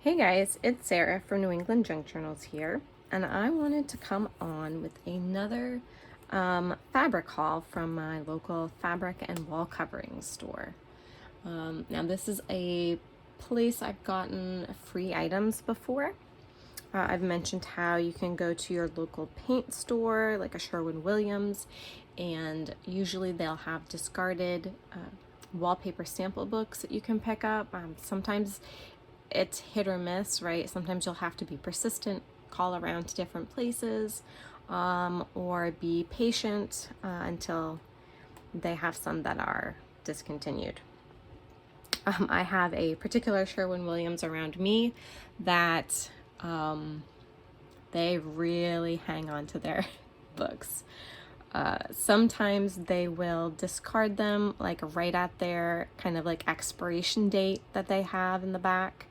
Hey guys, it's Sarah from New England Junk Journals here, and I wanted to come on with another fabric haul from my local fabric and wall covering store. Now this is a place I've gotten free items before. I've mentioned how you can go to your local paint store, like a Sherwin-Williams, and usually they'll have discarded wallpaper sample books that you can pick up. Sometimes it's hit or miss, right? Sometimes you'll have to be persistent, call around to different places, or be patient until they have some that are discontinued. I have a particular Sherwin-Williams around me that they really hang on to their books. Sometimes they will discard them like right at their kind of like expiration date that they have in the back.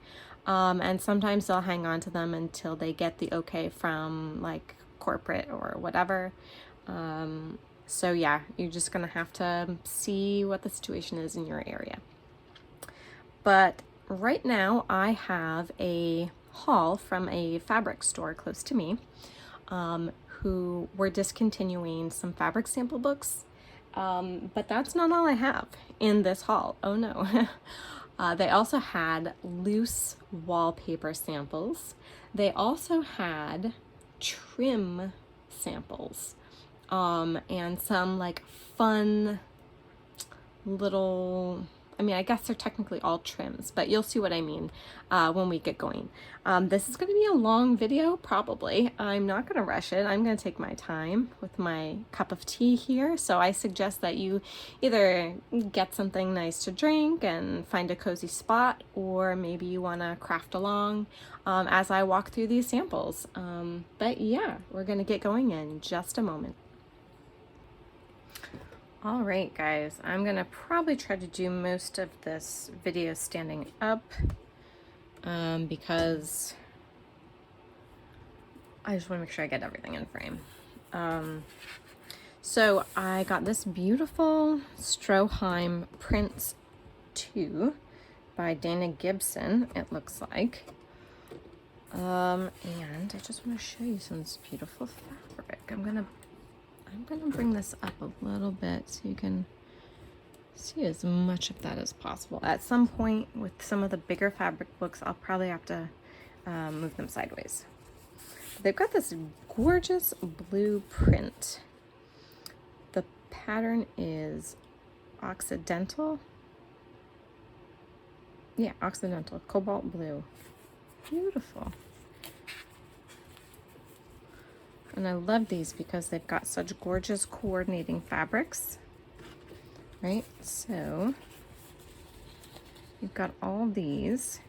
And sometimes they'll hang on to them until they get the okay from like corporate or whatever. So yeah, you're just gonna have to see what the situation is in your area. But right now I have a haul from a fabric store close to me who were discontinuing some fabric sample books. But that's not all I have in this haul. Oh no. They also had loose wallpaper samples. They also had trim samples and some like fun little, I guess they're technically all trims, but you'll see what I mean when we get going. This is going to be a long video, probably. I'm not going to rush it. I'm going to take my time with my cup of tea here. So I suggest that you either get something nice to drink and find a cozy spot, or maybe you want to craft along as I walk through these samples. But yeah, we're going to get going in just a moment. All right, guys, I'm gonna probably try to do most of this video standing up because I just want to make sure I get everything in frame. So I got this beautiful Stroheim Prince 2 by Dana Gibson, it looks like. And I just want to show you some of this beautiful fabric. I'm gonna bring this up a little bit so you can see as much of that as possible. At some point with some of the bigger fabric books, I'll probably have to move them sideways. They've got this gorgeous blue print. The pattern is Occidental. Yeah, Occidental, cobalt blue. Beautiful. And I love these because they've got such gorgeous coordinating fabrics, right? So you've got all these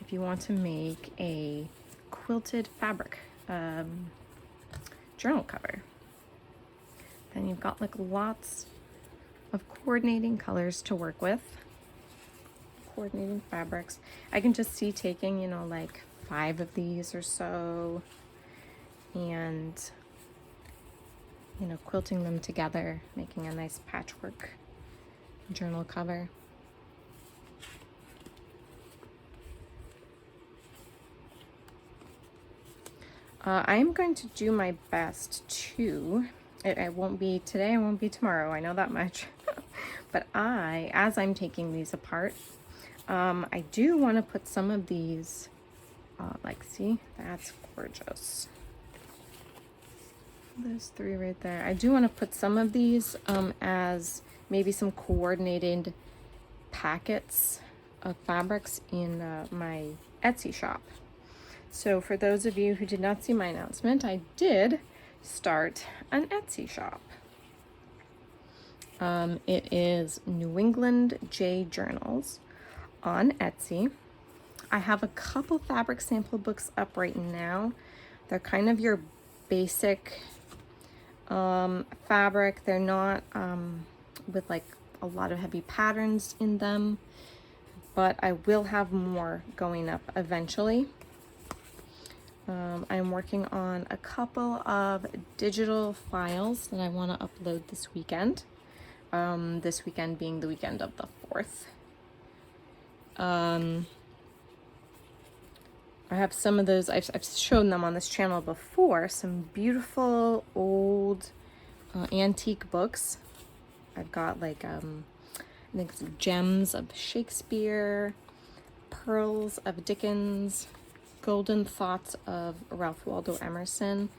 if you want to make a quilted fabric journal cover. Then you've got like lots of coordinating colors to work with, coordinating fabrics. I can just see taking, like 5 of these or so, and quilting them together, making a nice patchwork journal cover. I'm going to do my best to, it won't be today, it won't be tomorrow, I know that much. But as I'm taking these apart, I do want to put some of these, like, see, that's gorgeous. Those 3 right there. I do want to put some of these as maybe some coordinated packets of fabrics in my Etsy shop. So for those of you who did not see my announcement, I did start an Etsy shop. It is New England J Journals on Etsy. I have a couple fabric sample books up right now. They're kind of your basic fabric. They're not with like a lot of heavy patterns in them, but I will have more going up eventually. I'm working on a couple of digital files that I want to upload this weekend. This weekend being the weekend of the 4th. I have some of those, I've shown them on this channel before, some beautiful old antique books. I've got like, I think it's Gems of Shakespeare, Pearls of Dickens, Golden Thoughts of Ralph Waldo Emerson.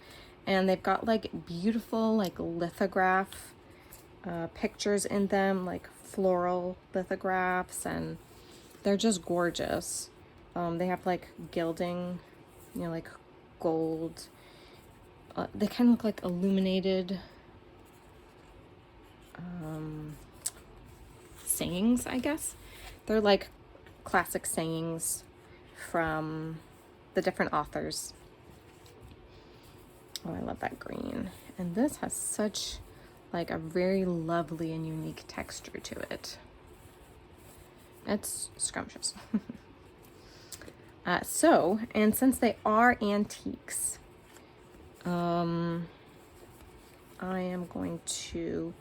And they've got like beautiful like lithograph pictures in them, like floral lithographs, and they're just gorgeous. They have like gilding, you know, like gold. They kind of look like illuminated sayings, I guess. They're like classic sayings from the different authors. Oh, I love that green. And this has such like a very lovely and unique texture to it. It's scrumptious. And since they are antiques, I am going to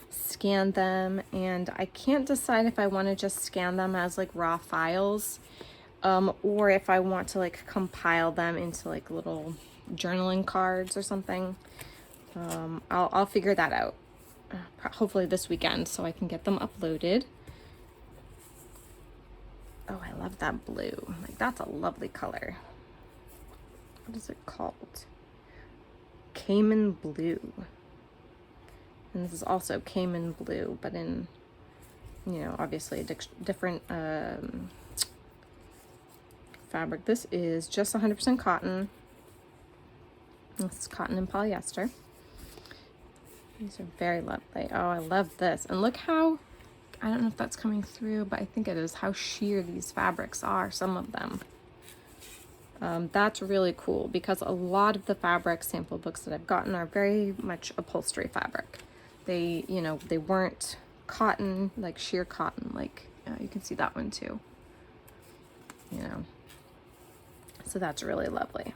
scan them, and I can't decide if I want to just scan them as like raw files, or if I want to like compile them into like little journaling cards or something. I'll figure that out, hopefully this weekend, so I can get them uploaded. Oh, I love that blue. Like, that's a lovely color. What is it called? Cayman blue. And this is also Cayman blue, but in, you know, obviously a different fabric. This is just 100% cotton. This is cotton and polyester. These are very lovely. Oh, I love this. And look how, I don't know if that's coming through, but I think it is, how sheer these fabrics are, some of them. That's really cool, because a lot of the fabric sample books that I've gotten are very much upholstery fabric. They, you know, they weren't cotton, like sheer cotton, like you can see that one too, you know. So that's really lovely.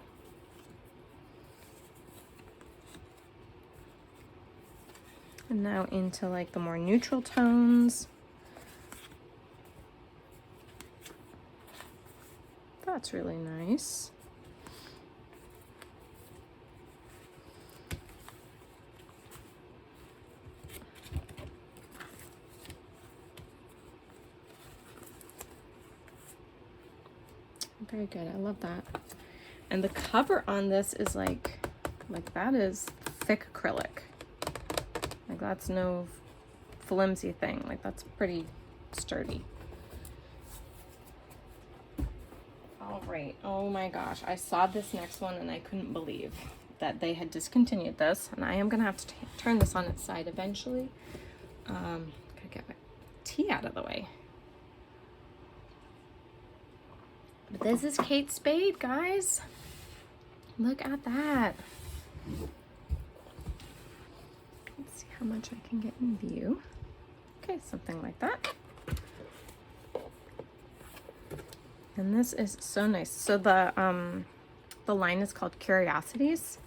And now into like the more neutral tones. That's really nice. Very good. I love that. And the cover on this is like that is thick acrylic. Like, that's no flimsy thing. Like, that's pretty sturdy. All right. Oh my gosh. I saw this next one and I couldn't believe that they had discontinued this. And I am going to have to turn this on its side eventually. Gotta get my tea out of the way. But this is Kate Spade, guys. Look at that. Let's see how much I can get in view. Okay, something like that. And this is so nice. So the line is called Curiosities,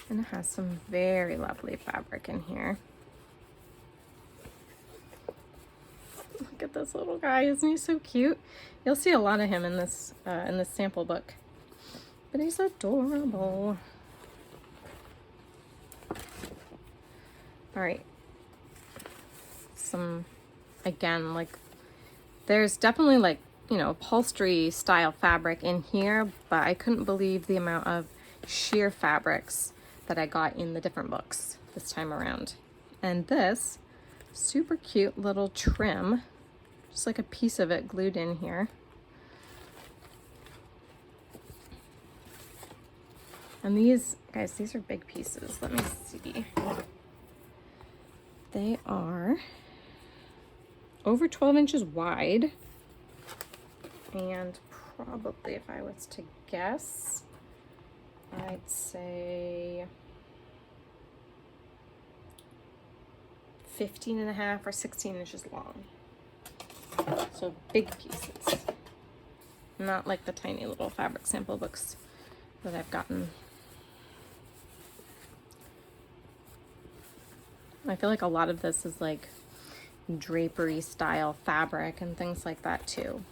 and it has some very lovely fabric in here. Look at this little guy, isn't he so cute? You'll see a lot of him in this sample book, but he's adorable. All right, some, again, like, there's definitely like, you know, upholstery style fabric in here, but I couldn't believe the amount of sheer fabrics that I got in the different books this time around. And this super cute little trim, just like a piece of it glued in here. And these, guys, these are big pieces. Let me see. They are over 12 inches wide. And probably, if I was to guess, I'd say 15.5 or 16 inches long. So big pieces. Not like the tiny little fabric sample books that I've gotten. I feel like a lot of this is like drapery style fabric and things like that too.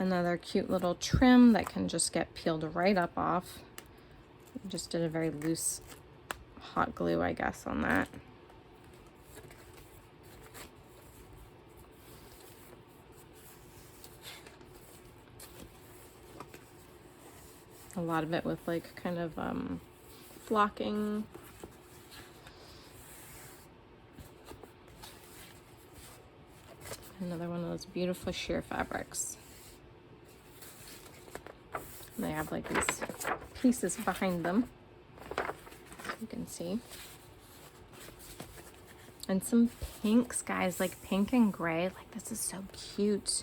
Another cute little trim that can just get peeled right up off. Just did a very loose hot glue, I guess, on that. A lot of it with like kind of flocking. Another one of those beautiful sheer fabrics. And they have like these pieces behind them, you can see. And some pinks, guys, like pink and gray. Like, this is so cute.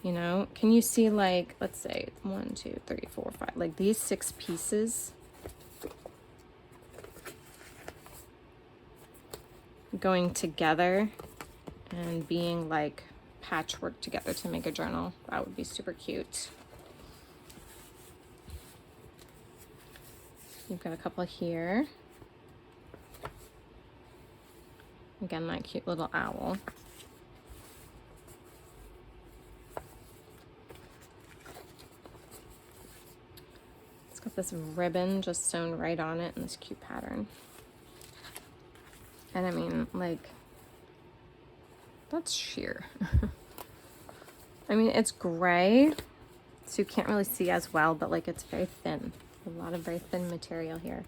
You know, can you see, like, let's say 1, 2, 3, 4, 5, like these 6 pieces going together and being like patchwork together to make a journal? That would be super cute. You've got a couple here. Again, that cute little owl. It's got this ribbon just sewn right on it in this cute pattern. And I mean, like, that's sheer. I mean, it's gray, so you can't really see as well, but like it's very thin. A lot of very thin material here.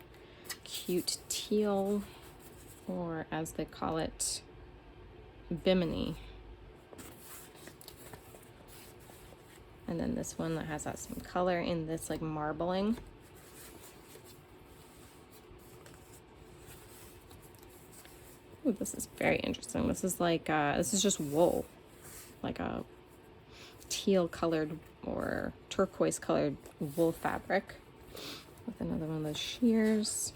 Cute teal, or as they call it, bimini. And then this one that has that same color in this like marbling. Ooh, this is very interesting. This is like, this is just wool, like a teal colored or turquoise colored wool fabric with another one of those shears.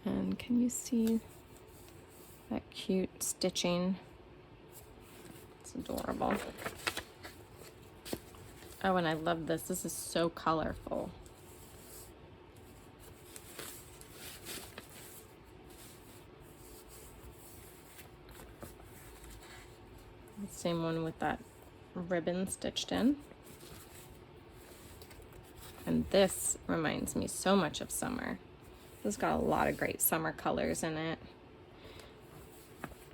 And can you see that cute stitching? It's adorable. Oh, and I love this. This is so colorful. Same one with that ribbon stitched in. And this reminds me so much of summer. This has got a lot of great summer colors in it.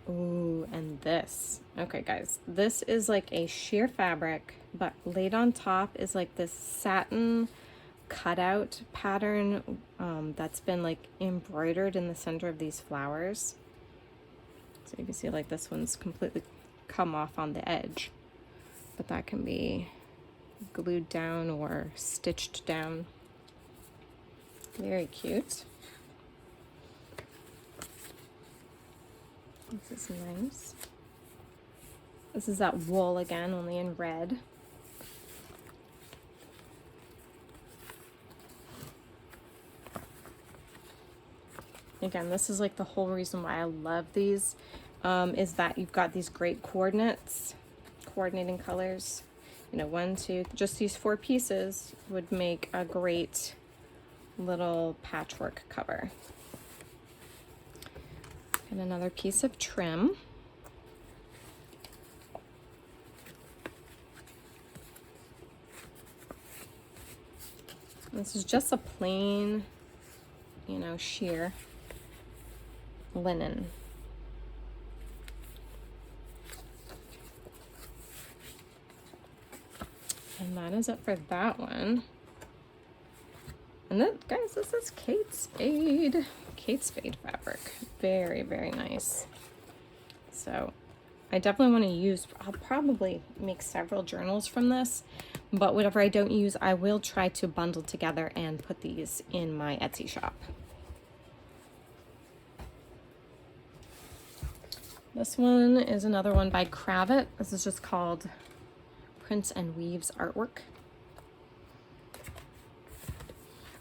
Ooh, and this. Okay, guys, this is like a sheer fabric, but laid on top is like this satin cutout pattern that's been like embroidered in the center of these flowers. So you can see like this one's completely come off on the edge, but that can be glued down or stitched down. Very cute. This is nice. This is that wool again, only in red. Again, this is like the whole reason why I love these, is that you've got these great coordinates, coordinating colors. You know, 1, 2, just these 4 pieces would make a great little patchwork cover. And another piece of trim. This is just a plain, you know, sheer linen. And that is it for that one. And then, guys, this is Kate Spade. Kate Spade fabric. Very, very nice. So I definitely want to use, I'll probably make several journals from this, but whatever I don't use, I will try to bundle together and put these in my Etsy shop. This one is another one by Kravit. This is just called Prints and Weaves Artwork.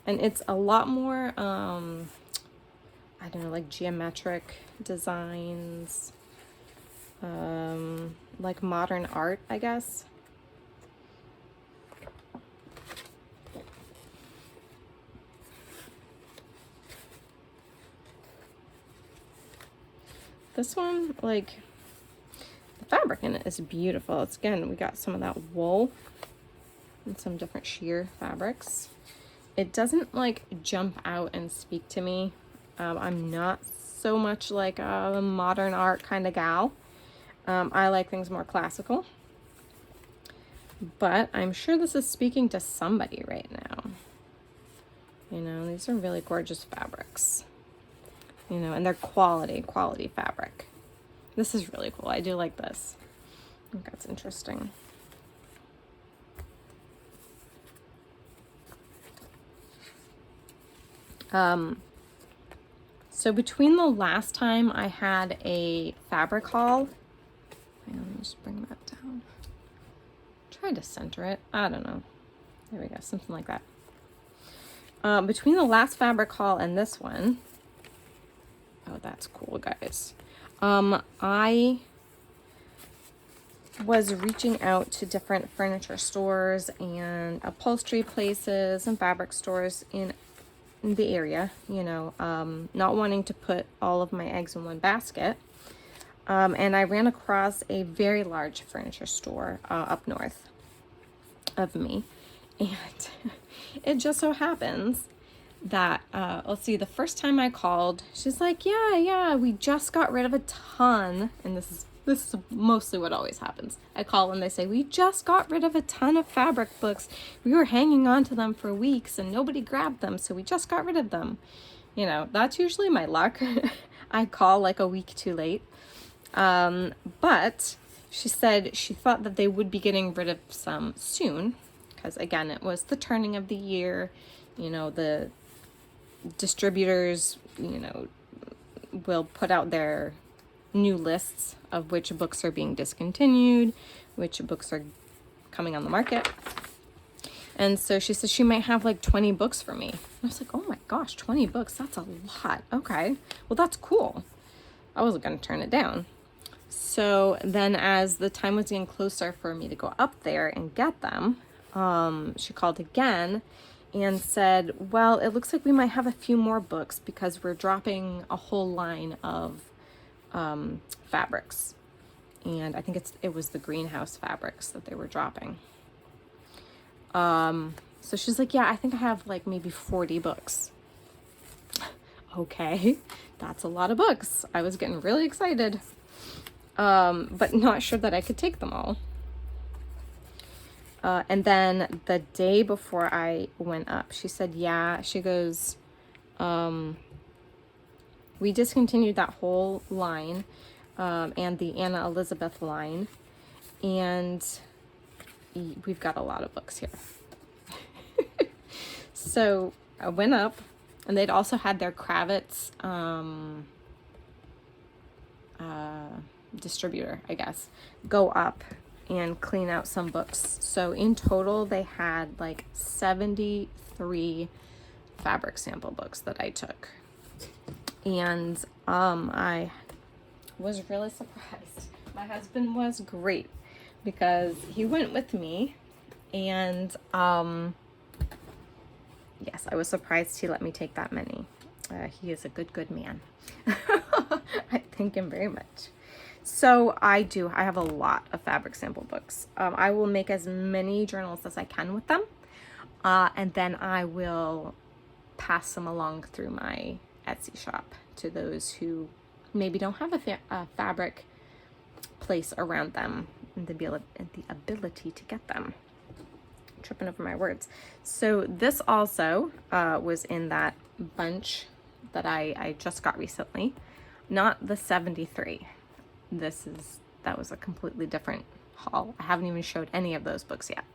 And it's a lot more, I don't know, like geometric designs, like modern art, I guess. This one, like, the fabric in it is beautiful. It's, again, we got some of that wool and some different sheer fabrics. It doesn't like jump out and speak to me. I'm not so much like a modern art kind of gal. I like things more classical, but I'm sure this is speaking to somebody right now. You know, these are really gorgeous fabrics, you know, and they're quality fabric. This is really cool. I do like this. I think that's interesting. So between the last time I had a fabric haul, hang on, let me just bring that down. Try to center it. I don't know. There we go, something like that. Between the last fabric haul and this one, oh, that's cool, guys. I was reaching out to different furniture stores and upholstery places and fabric stores in the area, you know, not wanting to put all of my eggs in one basket. And I ran across a very large furniture store up north of me. And it just so happens that, let's see, the first time I called, she's like, yeah, we just got rid of a ton. And this is mostly what always happens. I call and they say, we just got rid of a ton of fabric books. We were hanging on to them for weeks and nobody grabbed them, so we just got rid of them. You know, that's usually my luck. I call like a week too late. But she said she thought that they would be getting rid of some soon, because again, it was the turning of the year. You know, the distributors, you know, will put out their new lists of which books are being discontinued, which books are coming on the market. And so she said she might have like 20 books for me. And I was like, oh my gosh, 20 books, that's a lot. Okay, well, that's cool. I wasn't going to turn it down. So then as the time was getting closer for me to go up there and get them, she called again and said, well, it looks like we might have a few more books because we're dropping a whole line of fabrics. And I think it was the greenhouse fabrics that they were dropping. So she's like, yeah, I think I have like maybe 40 books. Okay, that's a lot of books. I was getting really excited, but not sure that I could take them all. And then the day before I went up, she said, yeah, she goes, we discontinued that whole line, and the Anna Elizabeth line, and we've got a lot of books here. So I went up, and they'd also had their Kravitz distributor, I guess, go up and clean out some books. So in total, they had like 73 fabric sample books that I took. And I was really surprised. My husband was great because he went with me, and yes, I was surprised he let me take that many. He is a good man. I thank him very much. So I have a lot of fabric sample books. I will make as many journals as I can with them, and then I will pass them along through my Etsy shop to those who maybe don't have a fabric place around them and the ability to get them. I'm tripping over my words. So this also was in that bunch that I just got recently, not the 73. That was a completely different haul. I haven't even showed any of those books yet.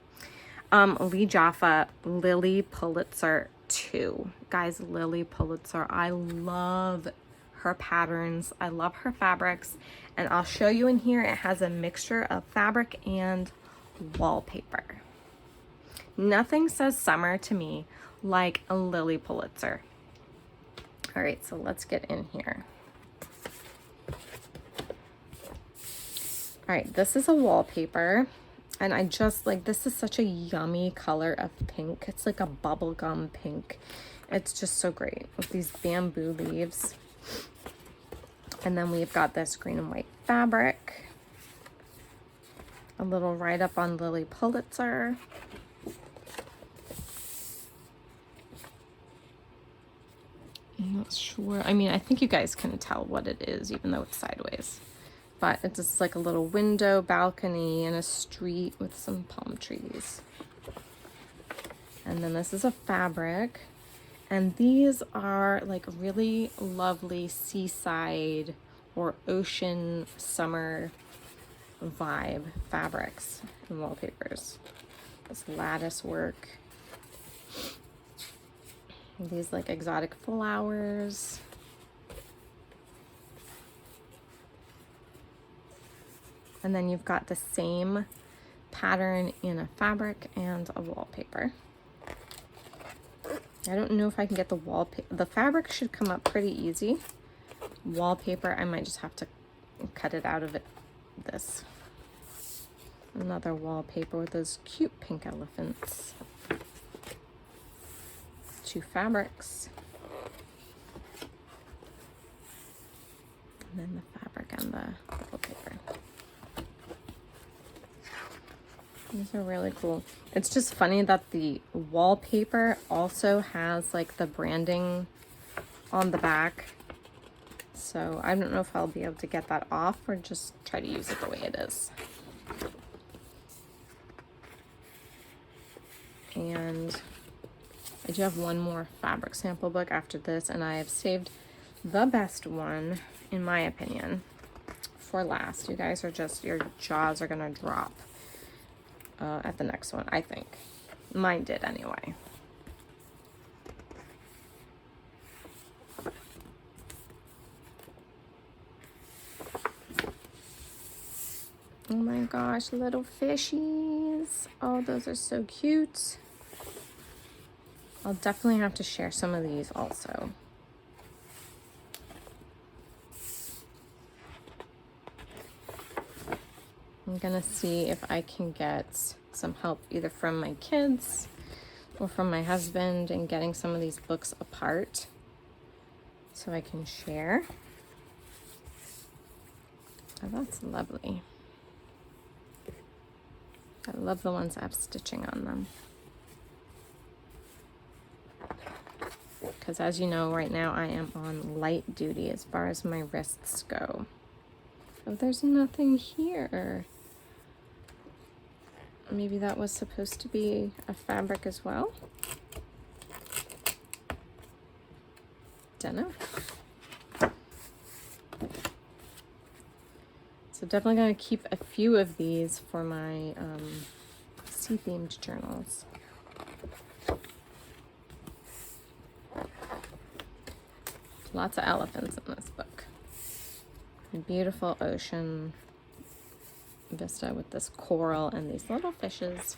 Lee Jaffa, Lily Pulitzer 2. Guys, Lily Pulitzer, I love her patterns. I love her fabrics. And I'll show you in here, it has a mixture of fabric and wallpaper. Nothing says summer to me like a Lily Pulitzer. All right, so let's get in here. All right, this is a wallpaper, and I just like, this is such a yummy color of pink. It's like a bubblegum pink. It's just so great with these bamboo leaves. And then we've got this green and white fabric. A little write-up on Lily Pulitzer. I'm not sure. I mean, I think you guys can tell what it is, even though it's sideways. But it's just like a little window, balcony, and a street with some palm trees. And then this is a fabric. And these are like really lovely seaside or ocean summer vibe fabrics and wallpapers. This lattice work. These like exotic flowers. And then you've got the same pattern in a fabric and a wallpaper. I don't know if I can get the wallpaper. The fabric should come up pretty easy. Wallpaper, I might just have to cut it out of it. This. Another wallpaper with those cute pink elephants. 2 fabrics. And then the fabric and the wallpaper. These are really cool. It's just funny that the wallpaper also has like the branding on the back. So I don't know if I'll be able to get that off or just try to use it the way it is. And I do have one more fabric sample book after this, and I have saved the best one, in my opinion, for last. You guys are just, your jaws are gonna drop at the next one, I think. Mine did anyway. Oh my gosh, little fishies. Oh, those are so cute. I'll definitely have to share some of these also. I'm gonna see if I can get some help either from my kids or from my husband in getting some of these books apart so I can share. Oh, that's lovely. I love the ones that have stitching on them. Because as you know, right now I am on light duty as far as my wrists go. Oh, there's nothing here. Maybe that was supposed to be a fabric as well. Dunno. So definitely gonna keep a few of these for my sea-themed journals. Lots of elephants in this book. A beautiful ocean vista with this coral and these little fishes.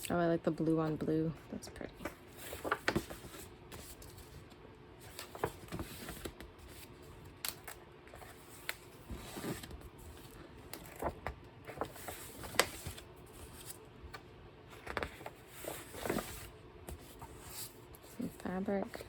Oh, I like the blue on blue. That's pretty. Some fabric.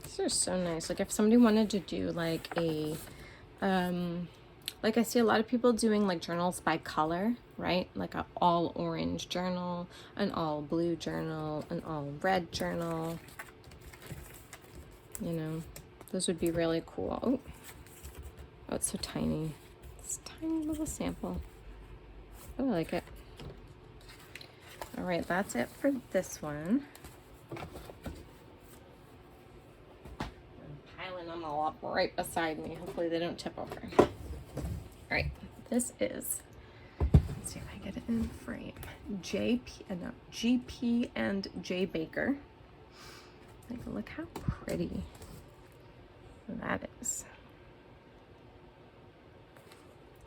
These are so nice. Like if somebody wanted to do like a, like I see a lot of people doing like journals by color, right? Like an all orange journal, an all blue journal, an all red journal. You know, those would be really cool. Oh, oh, it's so tiny. It's a tiny little sample. Oh, I like it. All right, that's it for this one. Piling them all up right beside me. Hopefully they don't tip over. All right, this is, let's see if I get it in frame. GP and J Baker. Like, look how pretty that is.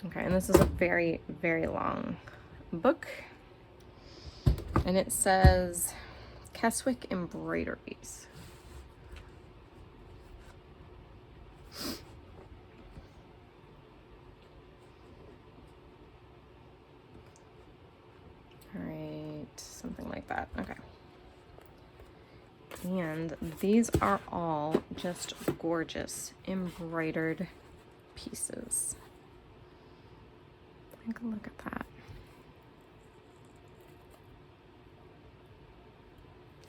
Okay, and this is a very, very long book, and it says Keswick Embroideries. All right, something like that. Okay. And these are all just gorgeous embroidered pieces. Take a look at that.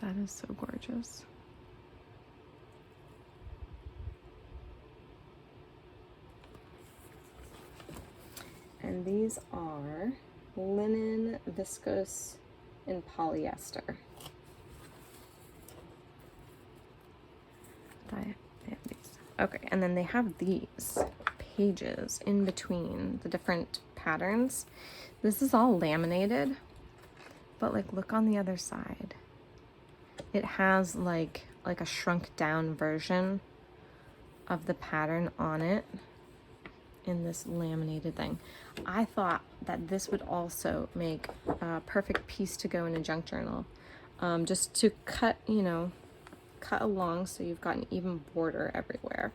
That is so gorgeous. And these are linen, viscose, and polyester. They have these. Okay, and then they have these pages in between the different patterns. This is all laminated, but like look on the other side. It has like a shrunk down version of the pattern on it in this laminated thing. I thought that this would also make a perfect piece to go in a junk journal. Just to cut, you know, cut along so you've got an even border everywhere.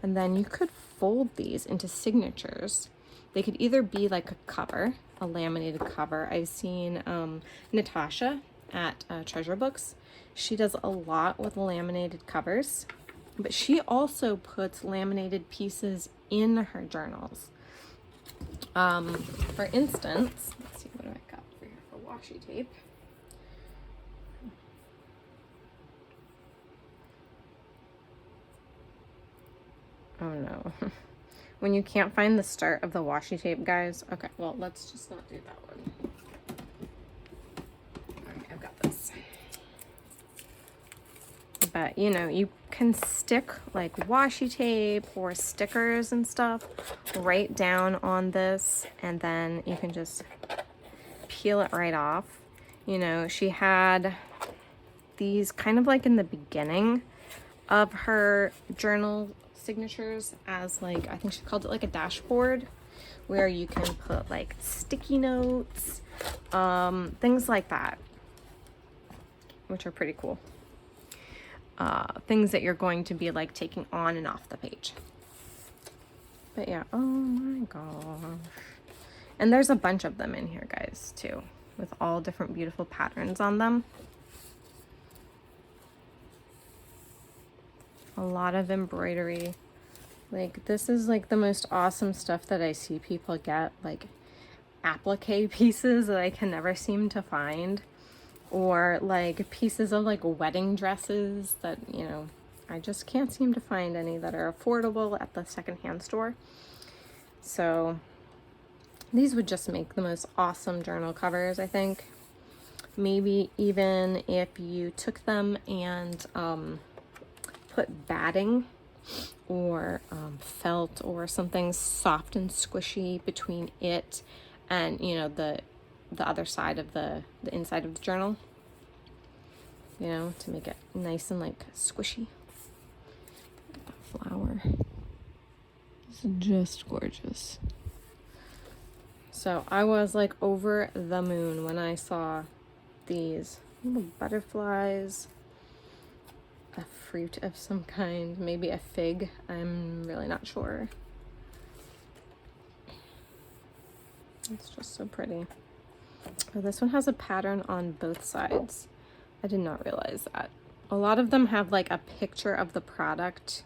And then you could fold these into signatures. They could either be like a cover, a laminated cover. I've seen Natasha at Treasure Books. She does a lot with laminated covers, but she also puts laminated pieces in her journals. For instance, let's see, what do I got over here for washi tape? Oh no. When you can't find the start of the washi tape, guys. Okay, well, let's just not do that one. Alright, I've got this. But, you know, you can stick like washi tape or stickers and stuff right down on this, and then you can just peel it right off. You know, she had these kind of like in the beginning of her journal signatures as like, I think she called it like a dashboard, where you can put like sticky notes, things like that, which are pretty cool. Things that you're going to be like taking on and off the page. But yeah, oh my gosh. And there's a bunch of them in here, guys, too, with all different beautiful patterns on them. A lot of embroidery. Like, this is like the most awesome stuff that I see people get, like applique pieces that I can never seem to find, or like pieces of like wedding dresses that, you know, I just can't seem to find any that are affordable at the secondhand store. So these would just make the most awesome journal covers, I think. Maybe even if you took them and put batting or felt or something soft and squishy between it and, you know, the other side of the inside of the journal, you know, to make it nice and like squishy. Look at that flower. It's just gorgeous. So I was like over the moon when I saw these little butterflies, a fruit of some kind, maybe a fig, I'm really not sure. It's just so pretty. Oh, this one has a pattern on both sides. I did not realize that. A lot of them have like a picture of the product,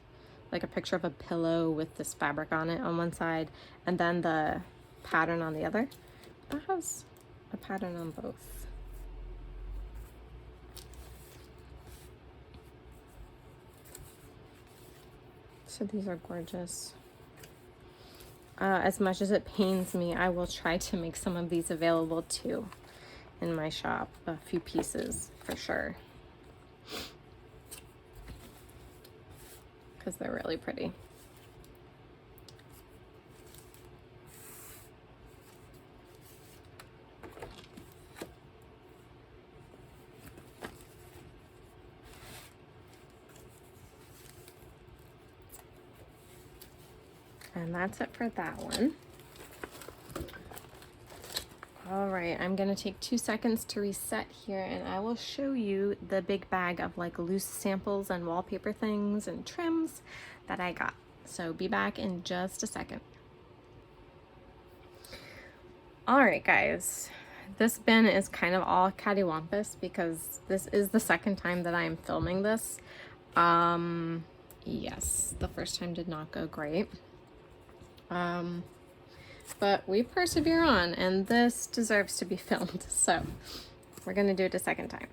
like a picture of a pillow with this fabric on it on one side, and then the pattern on the other. That has a pattern on both. So these are gorgeous. As much as it pains me, I will try to make some of these available too in my shop, a few pieces for sure, because they're really pretty. And that's it for that one. All right, I'm gonna take 2 seconds to reset here and I will show you the big bag of like loose samples and wallpaper things and trims that I got. So be back in just a second. All right, guys, this bin is kind of all cattywampus because this is the second time that I am filming this. Yes, the first time did not go great. But we persevere on, and this deserves to be filmed, so we're gonna do it a second time.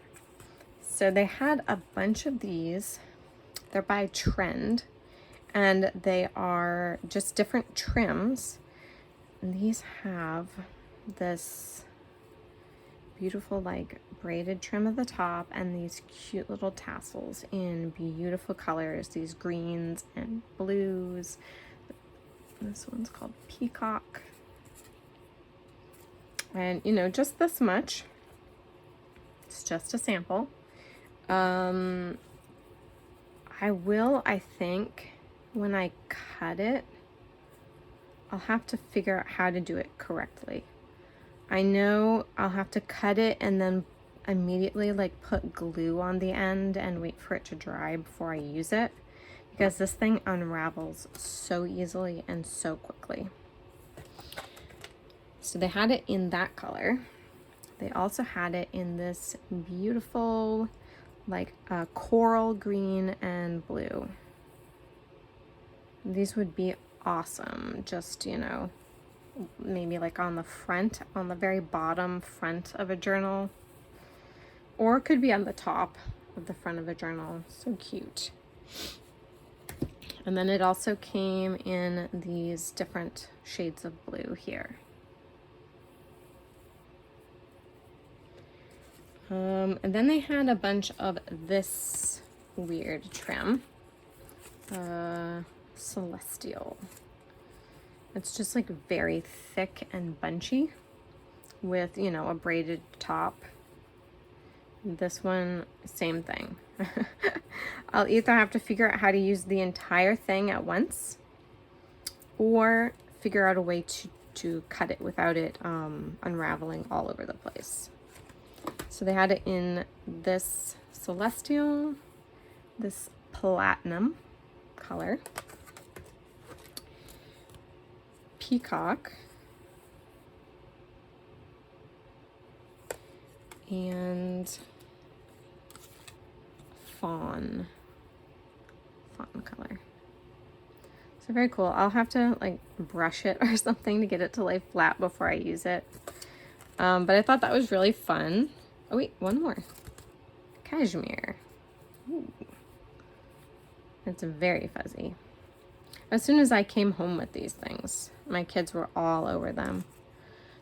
So they had a bunch of these. They're by Trend, and they are just different trims. And these have this beautiful like braided trim at the top and these cute little tassels in beautiful colors, these greens and blues. This one's called Peacock. And you know, just this much. It's just a sample. I think when I cut it, I'll have to figure out how to do it correctly. I know I'll have to cut it and then immediately like put glue on the end and wait for it to dry before I use it, because this thing unravels so easily and so quickly. So they had it in that color. They also had it in this beautiful like coral green and blue. These would be awesome, just, you know, maybe like on the front, on the very bottom front of a journal, or it could be on the top of the front of a journal. So cute. And then it also came in these different shades of blue here. And then they had a bunch of this weird trim, Celestial. It's just like very thick and bunchy with, you know, a braided top. This one, same thing. I'll either have to figure out how to use the entire thing at once or figure out a way to cut it without it unraveling all over the place. So they had it in this Celestial, this Platinum color, Peacock, and fawn color. So very cool. I'll have to like brush it or something to get it to lay flat before I use it. But I thought that was really fun. Oh wait, one more. Cashmere. Ooh. It's very fuzzy. As soon as I came home with these things, my kids were all over them.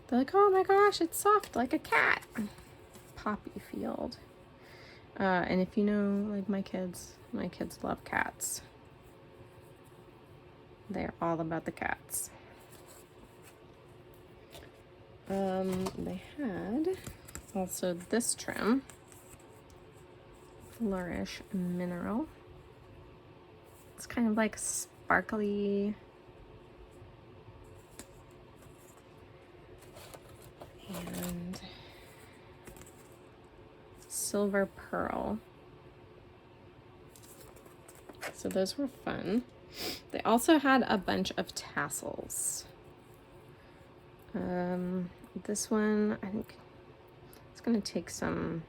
They're like, oh my gosh, it's soft like a cat. Poppy field. And if you know, like my kids love cats. They're all about the cats. They had also this trim, Flourish Mineral. It's kind of like sparkly. And Silver Pearl. So those were fun. They also had a bunch of tassels. This one, I think it's going to take some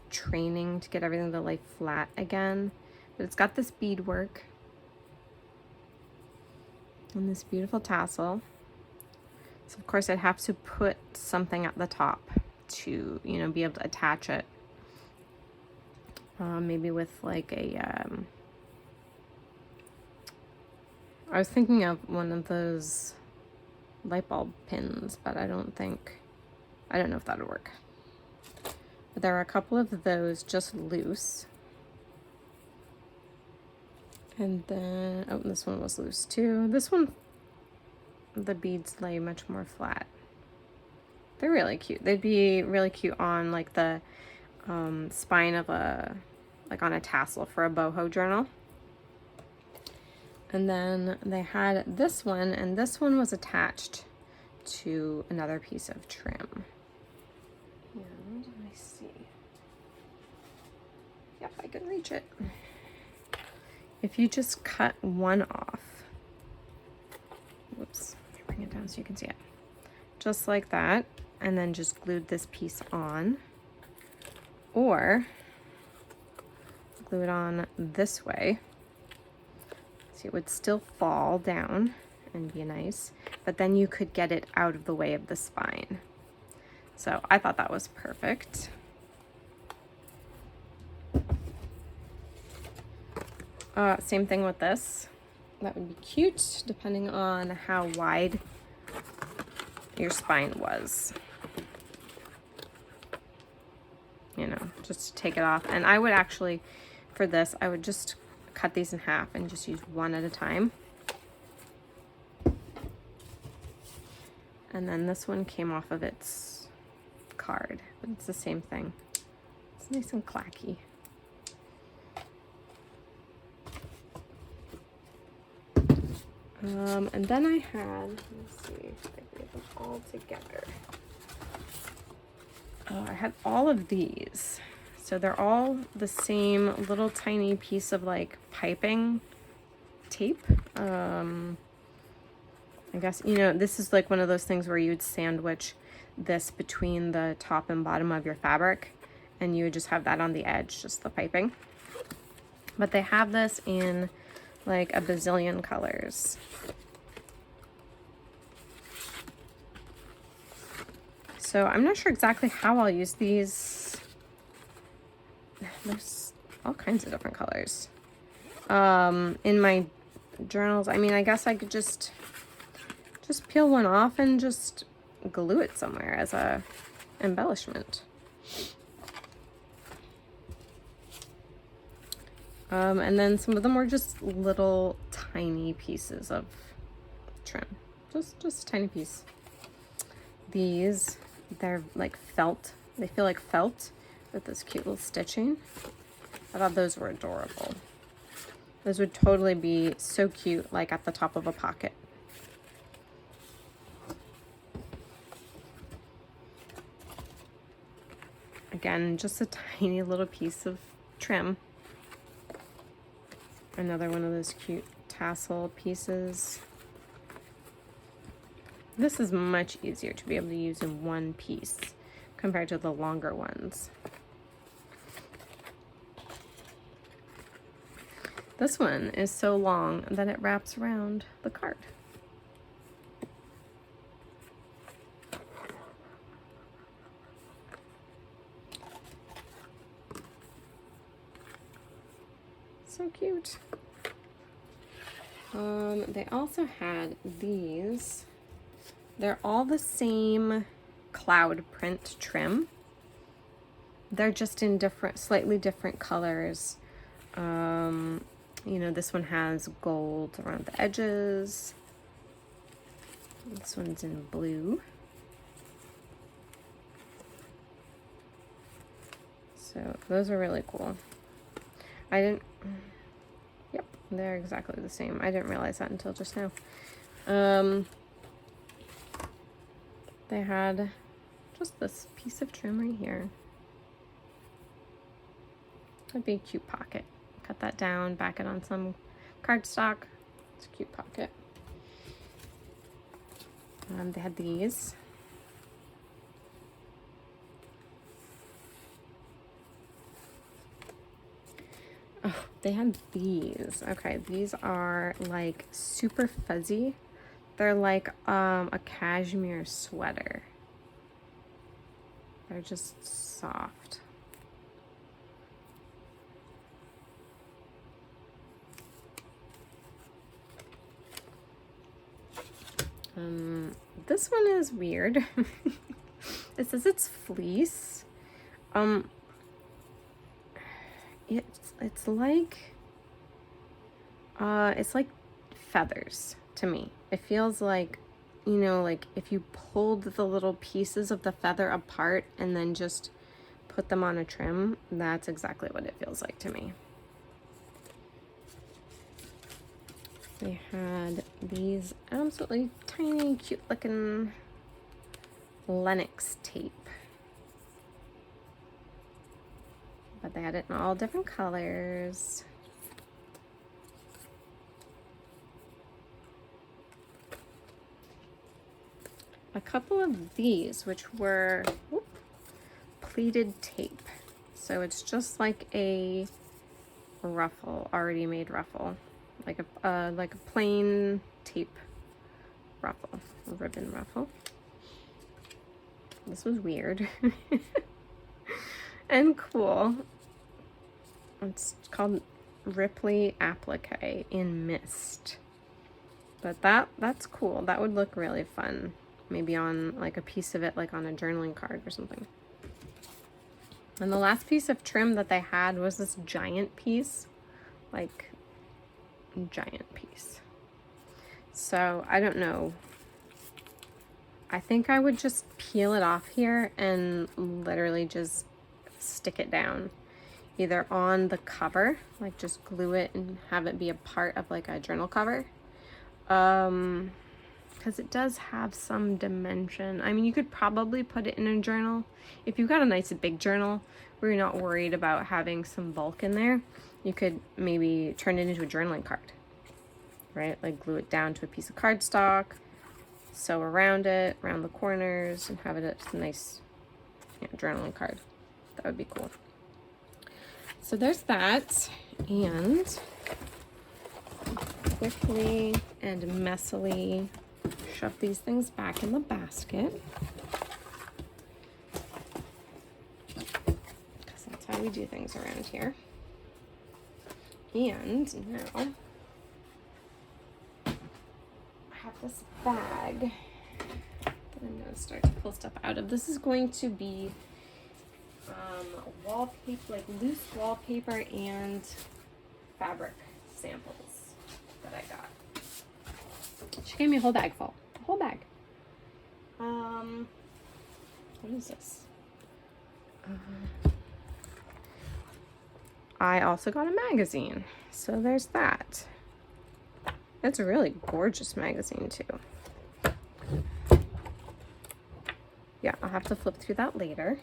training to get everything to lay flat again. But it's got this beadwork and this beautiful tassel. So of course I'd have to put something at the top to, you know, be able to attach it. Maybe with like a, I was thinking of one of those light bulb pins, but I don't know if that would work. But there are a couple of those just loose. And then, oh, this one was loose too. This one, the beads lay much more flat. They're really cute. They'd be really cute on like the spine of like on a tassel for a boho journal. And then they had this one, and this one was attached to another piece of trim. And let me see. Yep, I can reach it. If you just cut one off, whoops, let me bring it down so you can see it. Just like that, and then just glued this piece on, or glue it on this way. See, it would still fall down and be nice, but then you could get it out of the way of the spine. So I thought that was perfect. Same thing with this. That would be cute depending on how wide your spine was. You know, just take it off. And I would actually, for this, I would just cut these in half and just use one at a time. And then this one came off of its card, but it's the same thing. It's nice and clacky. And then I had, let's see if I can get them all together. I had all of these. So they're all the same little tiny piece of like piping tape. I guess, you know, this is like one of those things where you'd sandwich this between the top and bottom of your fabric, and you would just have that on the edge, just the piping. But they have this in like a bazillion colors. So I'm not sure exactly how I'll use these. There's all kinds of different colors. In my journals, I mean, I guess I could just peel one off and just glue it somewhere as a embellishment. And then some of them were just little tiny pieces of trim. Just a tiny piece. These, they're like felt. They feel like felt with this cute little stitching. I thought those were adorable. Those would totally be so cute, like at the top of a pocket. Again, just a tiny little piece of trim. Another one of those cute tassel pieces. This is much easier to be able to use in one piece compared to the longer ones. This one is so long that it wraps around the card. So cute. They also had these. They're all the same cloud print trim. They're just in different, slightly different colors. You know, this one has gold around the edges. This one's in blue. So those are really cool. Yep, they're exactly the same. I didn't realize that until just now. They had just this piece of trim right here. That'd be a cute pocket. Cut that down, back it on some cardstock. It's a cute pocket. They had these. Oh, they had these. Okay, these are like super fuzzy. They're like a cashmere sweater. They're just soft. This one is weird. It says it's fleece. It's like feathers to me. It feels like, you know, like if you pulled the little pieces of the feather apart and then just put them on a trim, that's exactly what it feels like to me. They had these absolutely tiny, cute looking Lennox tape. But they had it in all different colors. A couple of these, which were pleated tape. So it's just like a ruffle, already made ruffle, like a plain tape ruffle, a ribbon ruffle. This was weird and cool. It's called Ripley Applique in Mist. But that's cool. That would look really fun. Maybe on like a piece of it, like on a journaling card or something. And the last piece of trim that they had was this giant piece. Like, giant piece. So, I don't know. I think I would just peel it off here and literally just stick it down. Either on the cover, like just glue it and have it be a part of like a journal cover. Because it does have some dimension. I mean, you could probably put it in a journal. If you've got a nice big journal where you're not worried about having some bulk in there, you could maybe turn it into a journaling card, right? Like glue it down to a piece of cardstock, sew around it, around the corners, and have it a nice journaling card. That would be cool. So there's that, and quickly and messily shove these things back in the basket, because that's how we do things around here. And now I have this bag that I'm going to start to pull stuff out of. This is going to be wallpaper, like loose wallpaper and fabric samples that I got. She gave me a whole bag full. A whole bag. What is this? I also got a magazine. So there's that. It's a really gorgeous magazine too. Yeah, I'll have to flip through that later.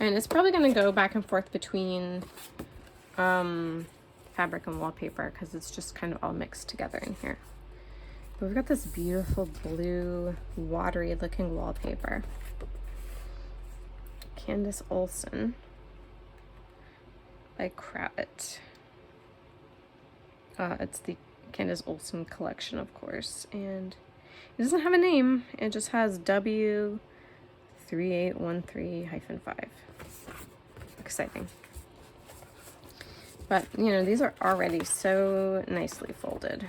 And it's probably going to go back and forth between fabric and wallpaper because it's just kind of all mixed together in here. But we've got this beautiful blue, watery looking wallpaper. Candace Olson by Kravitz. It's the Candace Olson collection, of course. And it doesn't have a name. It just has W3813-5. Exciting. But, you know, these are already so nicely folded.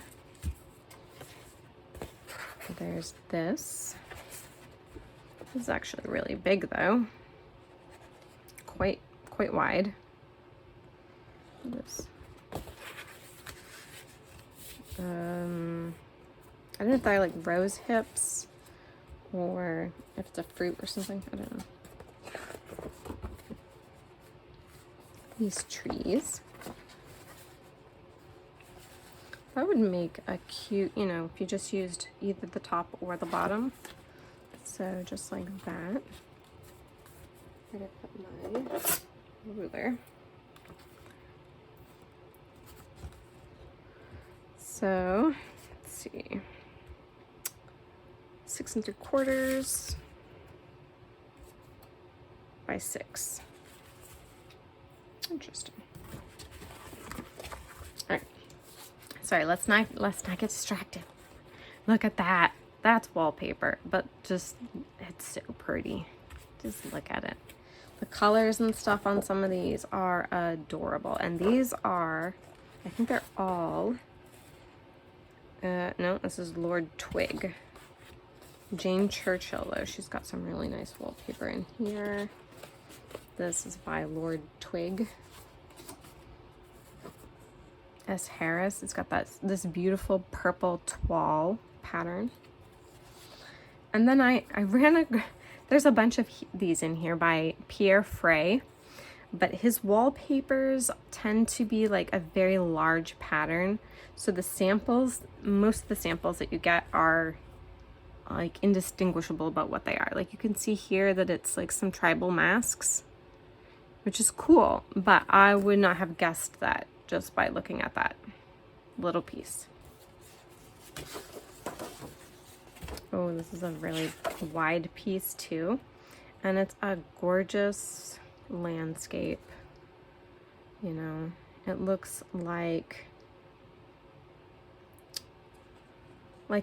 There's this. This is actually really big, though. Quite wide. This. I don't know if they're like rose hips or if it's a fruit or something. I don't know. These trees. That would make a cute, you know, if you just used either the top or the bottom. So just like that. I'm gonna put my ruler. So let's see. 6 3/4 by 6. Interesting. All right. Sorry, let's not get distracted. Look at that. That's wallpaper, but just it's so pretty. Just look at it. The colors and stuff on some of these are adorable, and these are, I think they're all. No, this is Lord Twig. Jane Churchill, though, she's got some really nice wallpaper in here. This is by Lord Twig. S. Harris, it's got this beautiful purple toile pattern. And then I ran there's a bunch of these in here by Pierre Frey, but his wallpapers tend to be like a very large pattern. So the samples, most of the samples that you get are like indistinguishable about what they are. Like you can see here that it's like some tribal masks, which is cool, but I would not have guessed that just by looking at that little piece. Oh, this is a really wide piece too. And it's a gorgeous landscape. You know, it looks like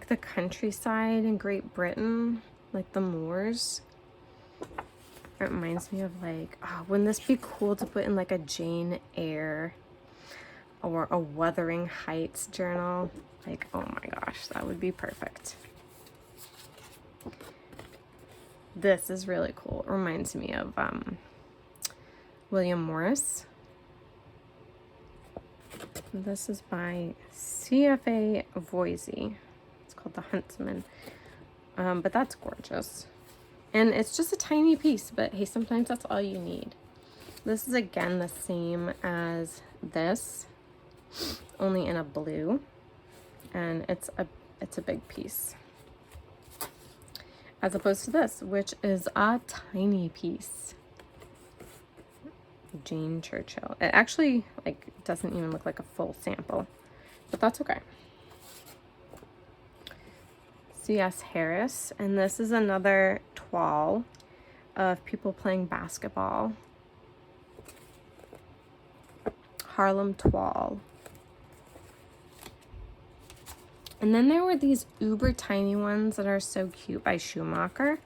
the countryside in Great Britain, like the moors. It reminds me of like, oh, wouldn't this be cool to put in like a Jane Eyre or a Wuthering Heights journal? Like, oh my gosh, that would be perfect. This is really cool. It reminds me of William Morris. This is by CFA Voisey. It's called The Huntsman. But that's gorgeous. And it's just a tiny piece, but hey, sometimes that's all you need. This is again the same as this, only in a blue. And it's a big piece. As opposed to this, which is a tiny piece. Jane Churchill. It actually like doesn't even look like a full sample, but that's okay. C.S. Harris, and this is another toile of people playing basketball. Harlem toile. And then there were these uber tiny ones that are so cute by Schumacher.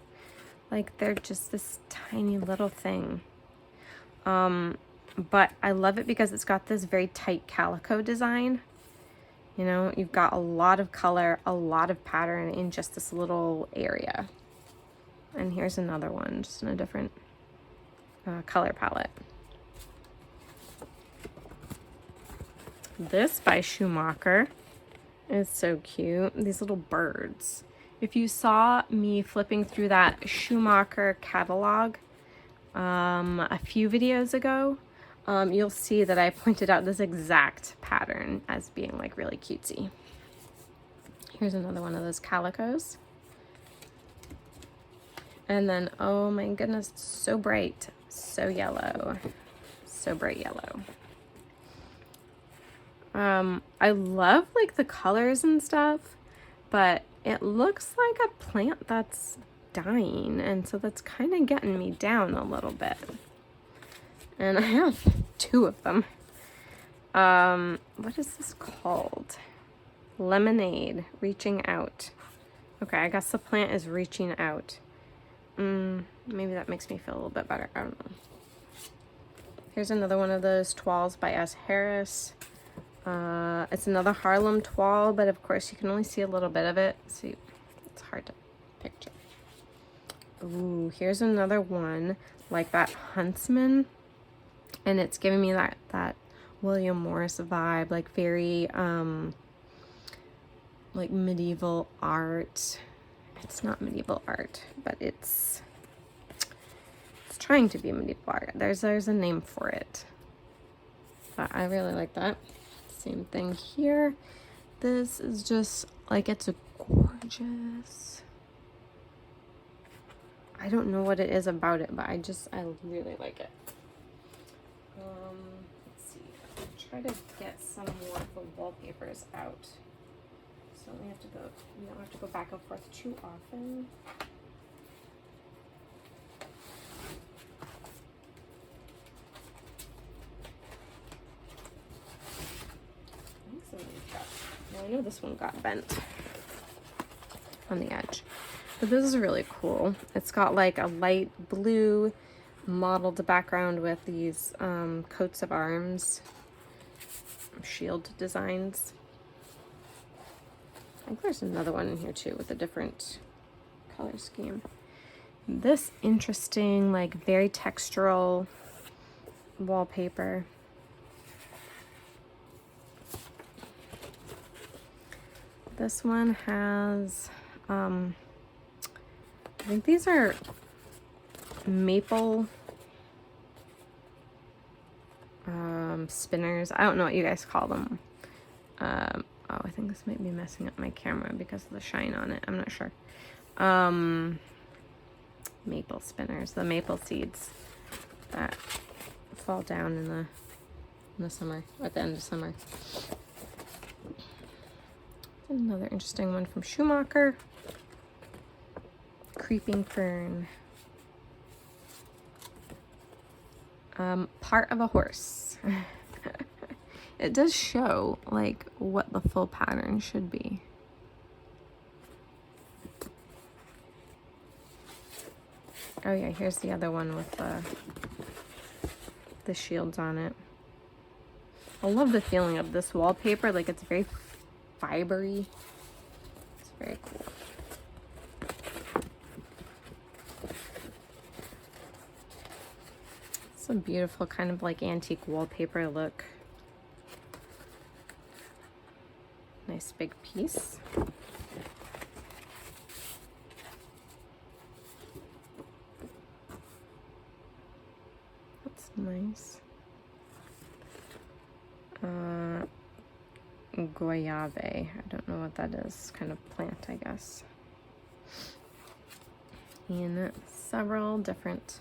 Like they're just this tiny little thing. But I love it because it's got this very tight calico design. You know, you've got a lot of color, a lot of pattern in just this little area. And here's another one, just in a different color palette. This by Schumacher is so cute. These little birds. If you saw me flipping through that Schumacher catalog a few videos ago, you'll see that I pointed out this exact pattern as being like really cutesy. Here's another one of those calicos. And then, oh my goodness, so bright, so yellow, so bright yellow. I love like the colors and stuff, but it looks like a plant that's dying, and so that's kind of getting me down a little bit. And I have two of them. What is this called? Lemonade, reaching out. Okay, I guess the plant is reaching out. Maybe that makes me feel a little bit better. I don't know. Here's another one of those toiles by S. Harris. It's another Harlem toile, but of course you can only see a little bit of it. See, it's hard to picture. Ooh, here's another one like that Huntsman, and it's giving me that William Morris vibe, like very like medieval art. It's not medieval art, but it's trying to be medieval art. There's a name for it, but I really like that. Same thing here. This is just like, it's a gorgeous, I don't know what it is about it, but I really like it. Let's see. I'll try to get some more of the wallpapers out. So we don't have to go back and forth too often. I know this one got bent on the edge, but this is really cool. It's got like a light blue mottled background with these coats of arms, shield designs. I think there's another one in here too with a different color scheme. This interesting, like very textural wallpaper. This one has, I think these are maple spinners. I don't know what you guys call them. Oh, I think this might be messing up my camera because of the shine on it. I'm not sure. Maple spinners, the maple seeds that fall down in the summer, or at the end of summer. Another interesting one from Schumacher. Creeping fern. Part of a horse. It does show like what the full pattern should be. Oh yeah, here's the other one with the shields on it. I love the feeling of this wallpaper, like it's very fibery. It's very cool. It's a beautiful kind of like antique wallpaper look. Nice big piece. That's nice. Guayave. I don't know what that is. Kind of plant, I guess. In several different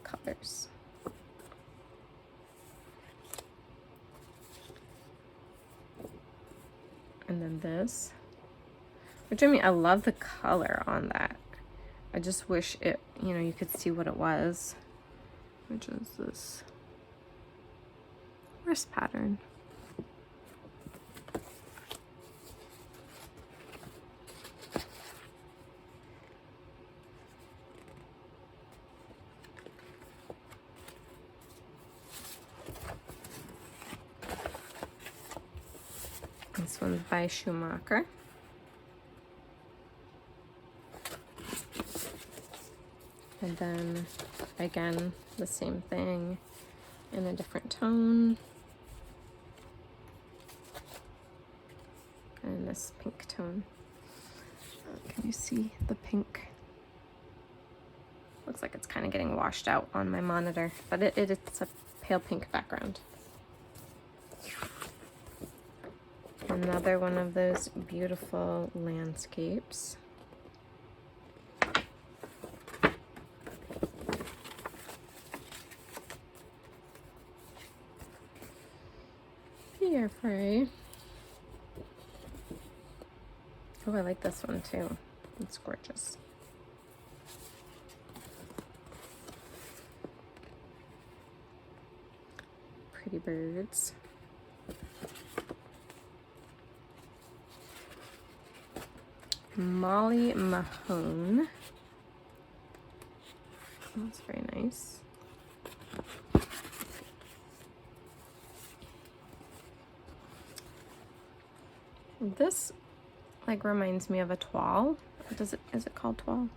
colors. And then this, which I mean, I love the color on that. I just wish it, you know, you could see what it was, which is this horse pattern. This one's by Schumacher. And then, again, the same thing in a different tone. And this pink tone. Can you see the pink? Looks like it's kind of getting washed out on my monitor, but it's a pale pink background. Another one of those beautiful landscapes. Pierre Frey. Oh, I like this one too. It's gorgeous. Pretty birds. Molly Mahone. That's very nice. This like reminds me of a toile. Is it called toile?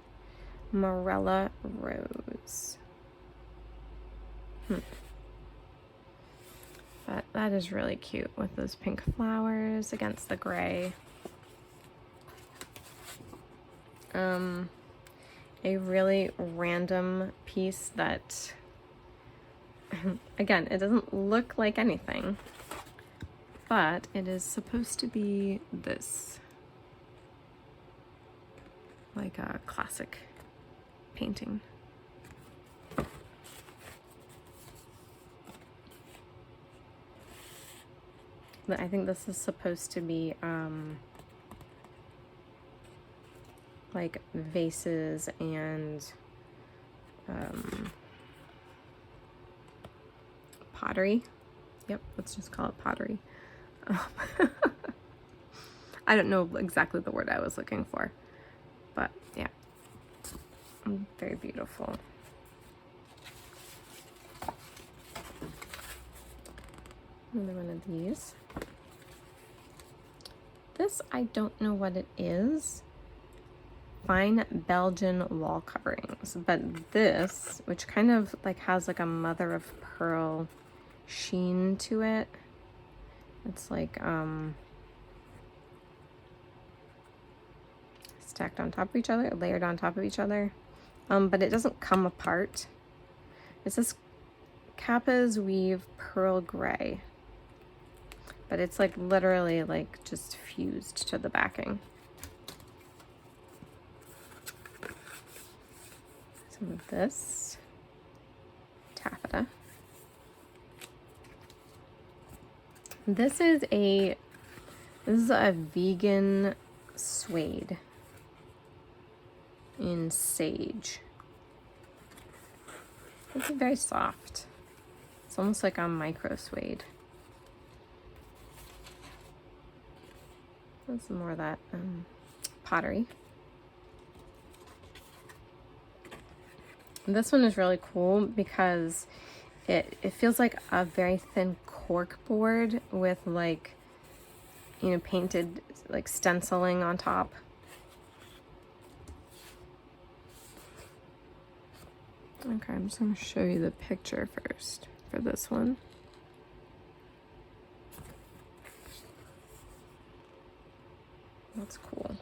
Morella Rose. But that is really cute with those pink flowers against the gray. A really random piece that, again, it doesn't look like anything, but it is supposed to be this, like a classic painting. I think this is supposed to be, like vases and pottery. Yep, let's just call it pottery. I don't know exactly the word I was looking for, but yeah, very beautiful. Another one of these. This, I don't know what it is. Fine Belgian wall coverings, but this, which kind of like has like a mother of pearl sheen to it, it's like stacked on top of each other, layered on top of each other, but it doesn't come apart. It's this Kappa's Weave Pearl Gray. But it's like literally like just fused to the backing. Some of this taffeta. This is a vegan suede in sage. It's very soft. It's almost like a micro suede. That's more of that pottery. And this one is really cool because it feels like a very thin cork board with like, you know, painted like stenciling on top. Okay, I'm just going to show you the picture first for this one. That's cool.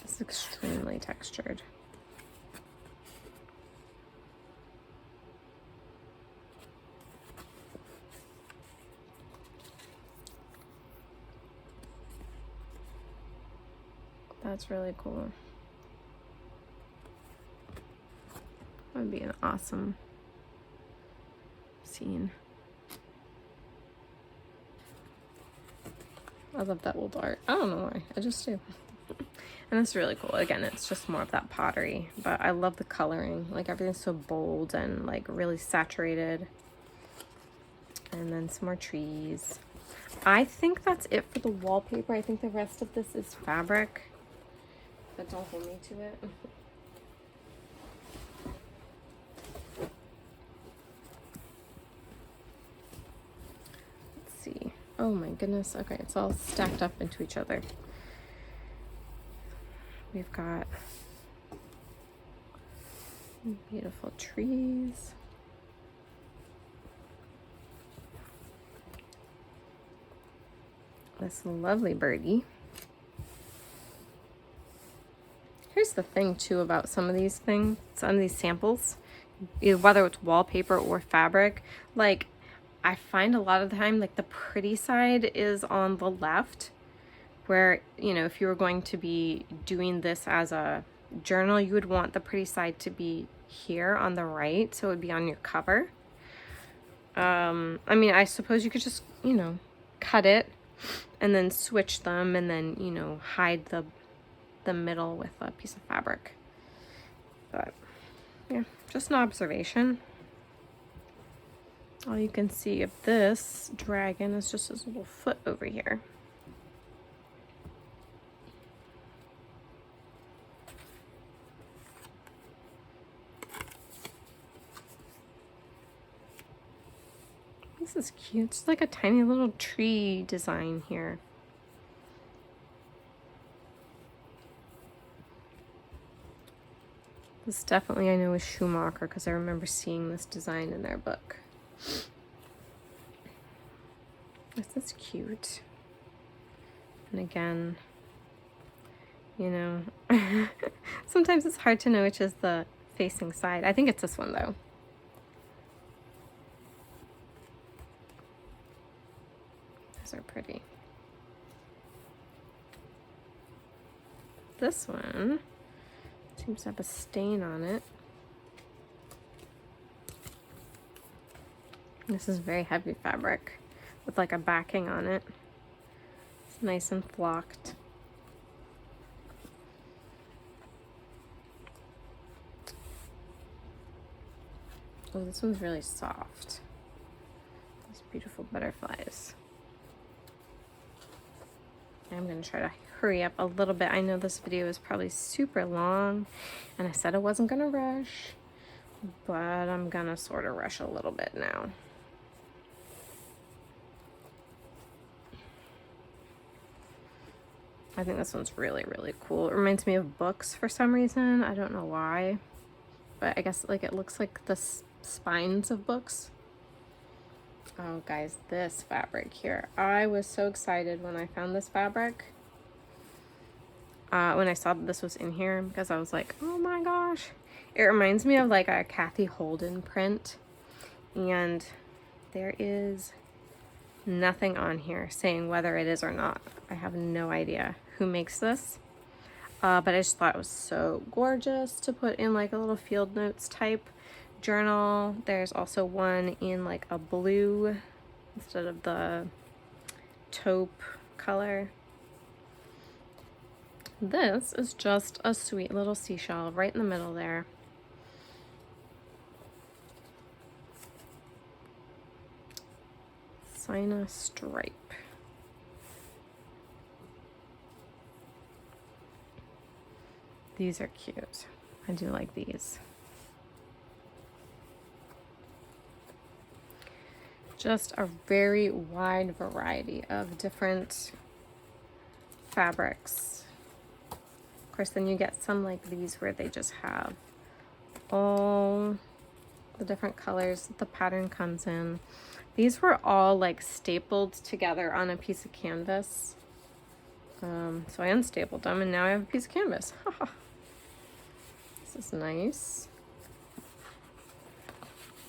It's extremely textured. That's really cool. That would be an awesome scene. I love that old art. I don't know why, I just do. And it's really cool. Again, it's just more of that pottery, but I love the coloring. Like everything's so bold and like really saturated. And then some more trees. I think that's it for the wallpaper. I think the rest of this is fabric. But don't hold me to it. Let's see. Oh my goodness. Okay, it's all stacked up into each other. We've got beautiful trees. This lovely birdie. Here's the thing too about some of these things, some of these samples, whether it's wallpaper or fabric, like I find a lot of the time like the pretty side is on the left, where, you know, if you were going to be doing this as a journal, you would want the pretty side to be here on the right, so it would be on your cover. I mean, I suppose you could just, you know, cut it and then switch them and then, you know, hide the middle with a piece of fabric. But yeah, just an observation. All you can see of this dragon is just his little foot over here. This is cute. It's like a tiny little tree design here. This definitely I know is Schumacher because I remember seeing this design in their book. This is cute. And again, you know, sometimes it's hard to know which is the facing side. I think it's this one though. Those are pretty. This one seems to have a stain on it. This is very heavy fabric with like a backing on it. It's nice and flocked. Oh, this one's really soft. These beautiful butterflies. I'm going to try to hurry up a little bit. I know this video is probably super long, and I said I wasn't going to rush, but I'm going to sort of rush a little bit now. I think this one's really, really cool. It reminds me of books for some reason. I don't know why, but I guess like it looks like the spines of books. Oh guys, this fabric here. I was so excited when I found this fabric. When I saw that this was in here, because I was like, oh my gosh. It reminds me of like a Kathy Holden print, and there is nothing on here saying whether it is or not. I have no idea who makes this, but I just thought it was so gorgeous to put in like a little field notes type journal. There's also one in like a blue instead of the taupe color. This is just a sweet little seashell right in the middle there. Sina stripe. These are cute. I do like these. Just a very wide variety of different fabrics. Of course, then you get some like these where they just have all the different colors that the pattern comes in. These were all like stapled together on a piece of canvas. So I unstapled them and now I have a piece of canvas. This is nice.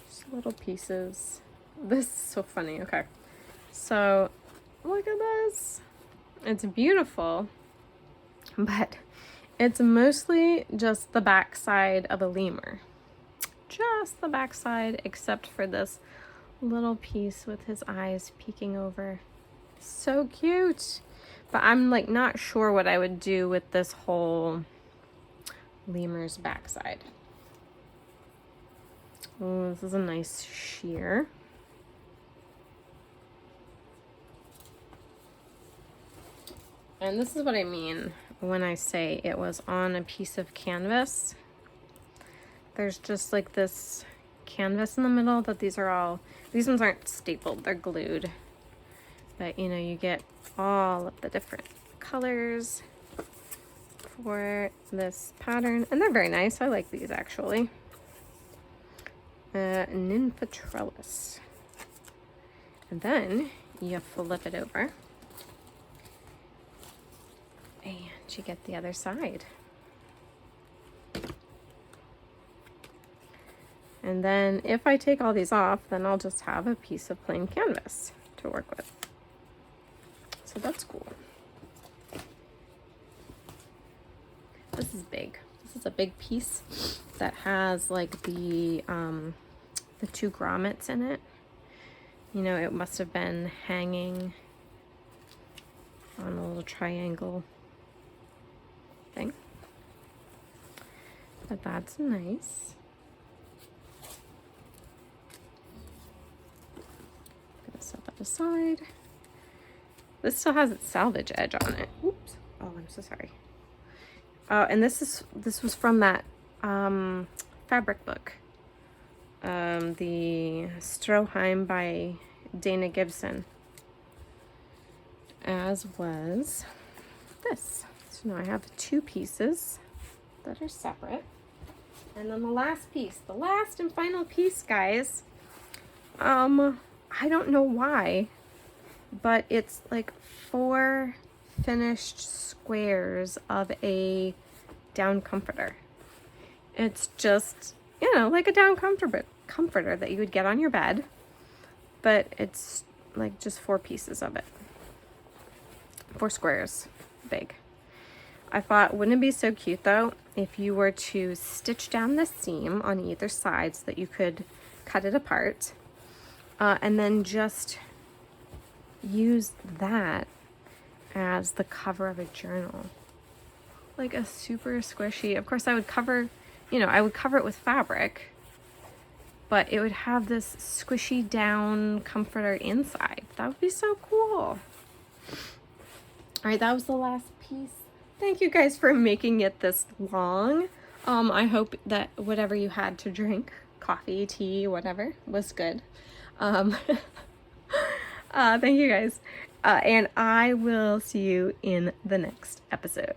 Just little pieces. This is so funny. Okay, so look at this. It's beautiful, but it's mostly just the back side of a lemur. Just the back side, except for this little piece with his eyes peeking over. So cute. But I'm like not sure what I would do with this whole lemur's backside. Oh, this is a nice sheer. And this is what I mean when I say it was on a piece of canvas. There's just like this canvas in the middle that these ones aren't stapled, they're glued. But you know, you get all of the different colors for this pattern. And they're very nice. I like these actually. Nymphatrellis. And then you flip it over. And you get the other side. And then if I take all these off, then I'll just have a piece of plain canvas to work with. So that's cool. This is big. This is a big piece that has like the 2 grommets in it. You know, it must have been hanging on a little triangle thing. But that's nice. I'm gonna set that aside. This still has its salvage edge on it. Oops. Oh, I'm so sorry. And this was from that fabric book. The Stroheim by Dana Gibson. As was this. So now I have 2 pieces that are separate. And then the last piece, the last and final piece, guys. I don't know why, but it's like 4 finished squares of a down comforter. It's just, you know, like a down comforter that you would get on your bed, but it's like just 4 pieces of it. 4 squares big. I thought, wouldn't it be so cute though if you were to stitch down the seam on either side so that you could cut it apart, and then just use that as the cover of a journal. Like a super squishy, of course I would cover, you know, I would cover it with fabric, but it would have this squishy down comforter inside. That would be so cool. All right, that was the last piece. Thank you guys for making it this long. I hope that whatever you had to drink, coffee, tea, whatever, was good. Thank you guys. And I will see you in the next episode.